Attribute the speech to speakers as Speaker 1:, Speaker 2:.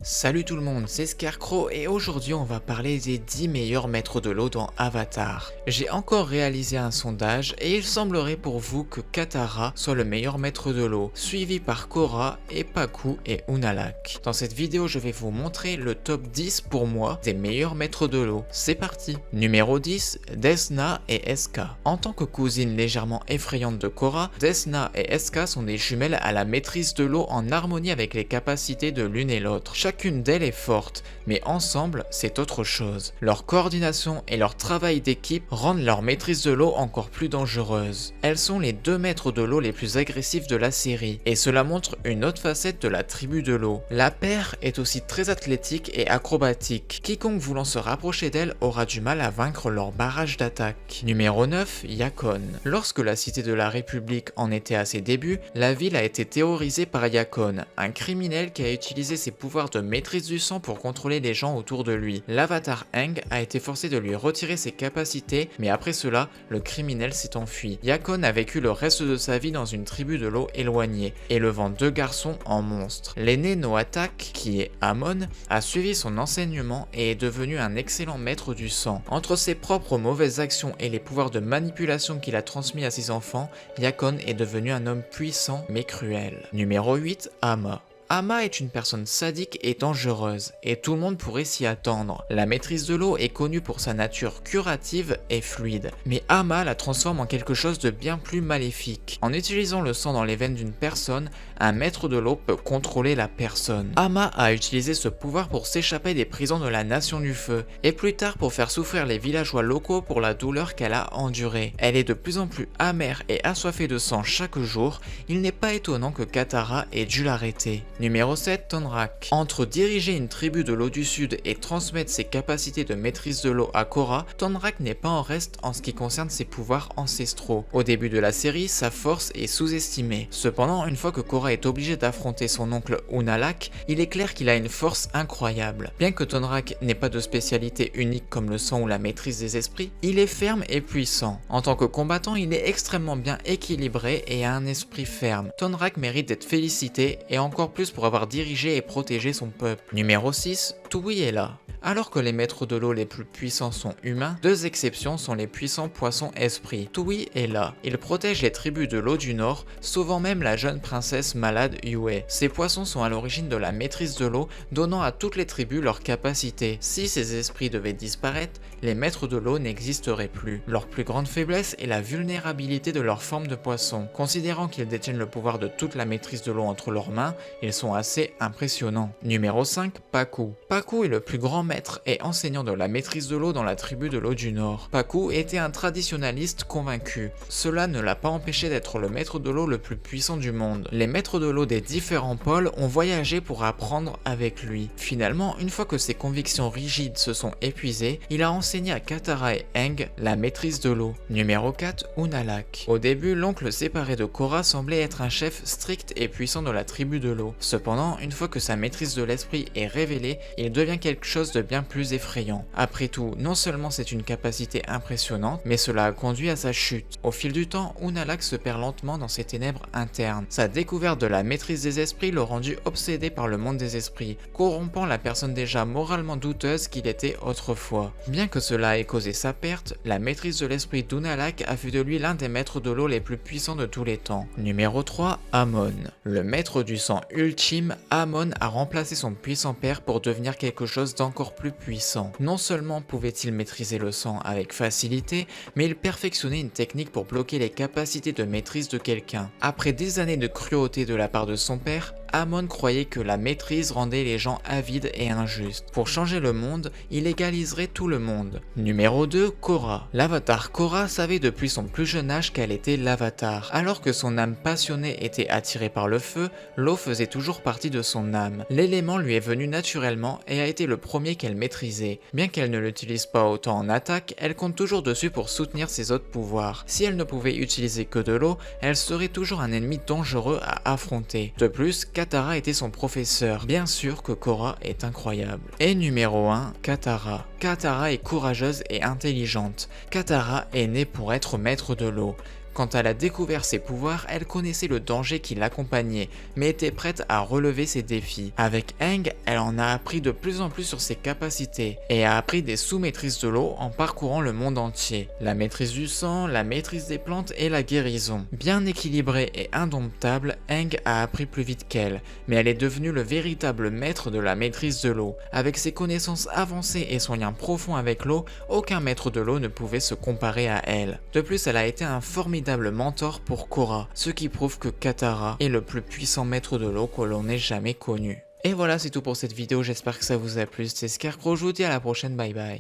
Speaker 1: Salut tout le monde, c'est Scarecrow et aujourd'hui on va parler des 10 meilleurs maîtres de l'eau dans Avatar. J'ai encore réalisé un sondage et il semblerait pour vous que Katara soit le meilleur maître de l'eau, suivi par Korra et Pakku et Unalaq. Dans cette vidéo je vais vous montrer le top 10 pour moi des meilleurs maîtres de l'eau. C'est parti. Numéro 10, Desna et Eska. En tant que cousine légèrement effrayante de Korra, Desna et Eska sont des jumelles à la maîtrise de l'eau en harmonie avec les capacités de l'une et l'autre. Chacune d'elles est forte, mais ensemble, c'est autre chose. Leur coordination et leur travail d'équipe rendent leur maîtrise de l'eau encore plus dangereuse. Elles sont les deux maîtres de l'eau les plus agressifs de la série, et cela montre une autre facette de la tribu de l'eau. La paire est aussi très athlétique et acrobatique. Quiconque voulant se rapprocher d'elle aura du mal à vaincre leur barrage d'attaque. Numéro 9, Yakon. Lorsque la cité de la République en était à ses débuts, la ville a été terrorisée par Yakon, un criminel qui a utilisé ses pouvoirs de maîtrise du sang pour contrôler les gens autour de lui. L'avatar Aang a été forcé de lui retirer ses capacités, mais après cela, le criminel s'est enfui. Yakon a vécu le reste de sa vie dans une tribu de l'eau éloignée, élevant deux garçons en monstres. L'aîné Noatak, qui est Amon, a suivi son enseignement et est devenu un excellent maître du sang. Entre ses propres mauvaises actions et les pouvoirs de manipulation qu'il a transmis à ses enfants, Yakon est devenu un homme puissant mais cruel. Numéro 8, Amma. Amma est une personne sadique et dangereuse, et tout le monde pourrait s'y attendre. La maîtrise de l'eau est connue pour sa nature curative et fluide, mais Amma la transforme en quelque chose de bien plus maléfique. En utilisant le sang dans les veines d'une personne, un maître de l'eau peut contrôler la personne. Amma a utilisé ce pouvoir pour s'échapper des prisons de la Nation du Feu, et plus tard pour faire souffrir les villageois locaux pour la douleur qu'elle a endurée. Elle est de plus en plus amère et assoiffée de sang chaque jour, il n'est pas étonnant que Katara ait dû l'arrêter. Numéro 7, Tonraq. Entre diriger une tribu de l'eau du Sud et transmettre ses capacités de maîtrise de l'eau à Korra, Tonraq n'est pas en reste en ce qui concerne ses pouvoirs ancestraux. Au début de la série, sa force est sous-estimée. Cependant, une fois que Korra est obligée d'affronter son oncle Unalaq, il est clair qu'il a une force incroyable. Bien que Tonraq n'ait pas de spécialité unique comme le sang ou la maîtrise des esprits, il est ferme et puissant. En tant que combattant, il est extrêmement bien équilibré et a un esprit ferme. Tonraq mérite d'être félicité et encore plus pour avoir dirigé et protégé son peuple. Numéro 6, Tui est là. Alors que les maîtres de l'eau les plus puissants sont humains, deux exceptions sont les puissants poissons esprits. Tui est là. Il protège les tribus de l'eau du Nord, sauvant même la jeune princesse malade Yue. Ces poissons sont à l'origine de la maîtrise de l'eau, donnant à toutes les tribus leurs capacités. Si ces esprits devaient disparaître, les maîtres de l'eau n'existeraient plus. Leur plus grande faiblesse est la vulnérabilité de leur forme de poisson. Considérant qu'ils détiennent le pouvoir de toute la maîtrise de l'eau entre leurs mains, ils sont assez impressionnants. Numéro 5, Pakku. Pakku est le plus grand maître et enseignant de la maîtrise de l'eau dans la tribu de l'eau du Nord. Pakku était un traditionnaliste convaincu. Cela ne l'a pas empêché d'être le maître de l'eau le plus puissant du monde. Les maîtres de l'eau des différents pôles ont voyagé pour apprendre avec lui. Finalement, une fois que ses convictions rigides se sont épuisées, il a enseigné à Katara et Aang la maîtrise de l'eau. Numéro 4, Unalaq. Au début, l'oncle séparé de Korra semblait être un chef strict et puissant de la tribu de l'eau. Cependant, une fois que sa maîtrise de l'esprit est révélée, il devient quelque chose de bien plus effrayant. Après tout, non seulement c'est une capacité impressionnante, mais cela a conduit à sa chute. Au fil du temps, Unalaq se perd lentement dans ses ténèbres internes. Sa découverte de la maîtrise des esprits le rendit obsédé par le monde des esprits, corrompant la personne déjà moralement douteuse qu'il était autrefois. Bien que cela ait causé sa perte, la maîtrise de l'esprit d'Unalaq a fait de lui l'un des maîtres de l'eau les plus puissants de tous les temps. Numéro 3, Amon. Le maître du sang ultime, Amon a remplacé son puissant père pour devenir quelque chose d'encore plus puissant. Non seulement pouvait-il maîtriser le sang avec facilité, mais il perfectionnait une technique pour bloquer les capacités de maîtrise de quelqu'un. Après des années de cruauté de la part de son père, Amon croyait que la maîtrise rendait les gens avides et injustes. Pour changer le monde, il égaliserait tout le monde. Numéro 2, Korra. L'avatar Korra savait depuis son plus jeune âge qu'elle était l'avatar. Alors que son âme passionnée était attirée par le feu, l'eau faisait toujours partie de son âme. L'élément lui est venu naturellement et a été le premier qu'elle maîtrisait. Bien qu'elle ne l'utilise pas autant en attaque, elle compte toujours dessus pour soutenir ses autres pouvoirs. Si elle ne pouvait utiliser que de l'eau, elle serait toujours un ennemi dangereux à affronter. De plus, Katara était son professeur. Bien sûr que Korra est incroyable. Et numéro 1, Katara. Katara est courageuse et intelligente. Katara est née pour être maître de l'eau. Quand elle a découvert ses pouvoirs, elle connaissait le danger qui l'accompagnait, mais était prête à relever ses défis. Avec Aang, elle en a appris de plus en plus sur ses capacités, et a appris des sous-maîtrises de l'eau en parcourant le monde entier. La maîtrise du sang, la maîtrise des plantes et la guérison. Bien équilibrée et indomptable, Aang a appris plus vite qu'elle, mais elle est devenue le véritable maître de la maîtrise de l'eau. Avec ses connaissances avancées et son lien profond avec l'eau, aucun maître de l'eau ne pouvait se comparer à elle. De plus, elle a été un formidable mentor pour Korra, ce qui prouve que Katara est le plus puissant maître de l'eau que l'on ait jamais connu. Et voilà, c'est tout pour cette vidéo, j'espère que ça vous a plu, c'était Scarecrow, je vous dis à la prochaine, bye bye.